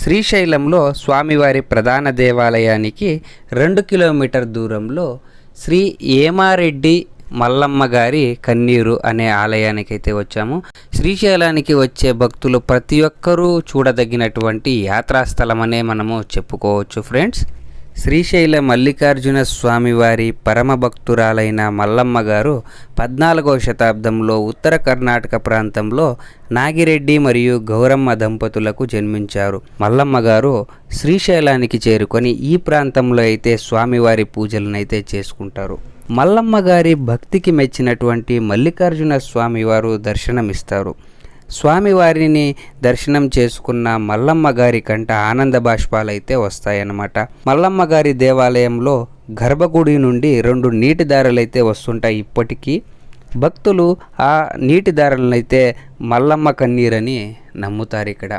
శ్రీశైలంలో స్వామివారి ప్రధాన దేవాలయానికి 2 కిలోమీటర్ దూరంలో శ్రీ ఏమారెడ్డి మల్లమ్మ గారి కన్నీరు అనే ఆలయానికైతే వచ్చాము. శ్రీశైలానికి వచ్చే భక్తులు ప్రతి ఒక్కరూ చూడదగినటువంటి యాత్రాస్థలం అనే మనము చెప్పుకోవచ్చు ఫ్రెండ్స్. శ్రీశైల మల్లికార్జున స్వామివారి పరమ భక్తురాలైన మల్లమ్మ గారు 14వ శతాబ్దంలో ఉత్తర కర్ణాటక ప్రాంతంలో నాగిరెడ్డి మరియు గౌరమ్మ దంపతులకు జన్మించారు. మల్లమ్మ గారు శ్రీశైలానికి చేరుకొని ఈ ప్రాంతంలో అయితే స్వామివారి పూజలనైతే చేసుకుంటారు. మల్లమ్మ గారి భక్తికి మెచ్చినటువంటి మల్లికార్జున స్వామివారు దర్శనమిస్తారు. స్వామివారిని దర్శనం చేసుకున్న మల్లమ్మ గారి కంట ఆనంద బాష్పాలైతే వస్తాయన్నమాట. మల్లమ్మ గారి దేవాలయంలో గర్భగుడి నుండి 2 నీటి దారులైతే వస్తుంటాయి. ఇప్పటికీ భక్తులు ఆ నీటి దారులనైతే మల్లమ్మ కన్నీరని నమ్ముతారు ఇక్కడ.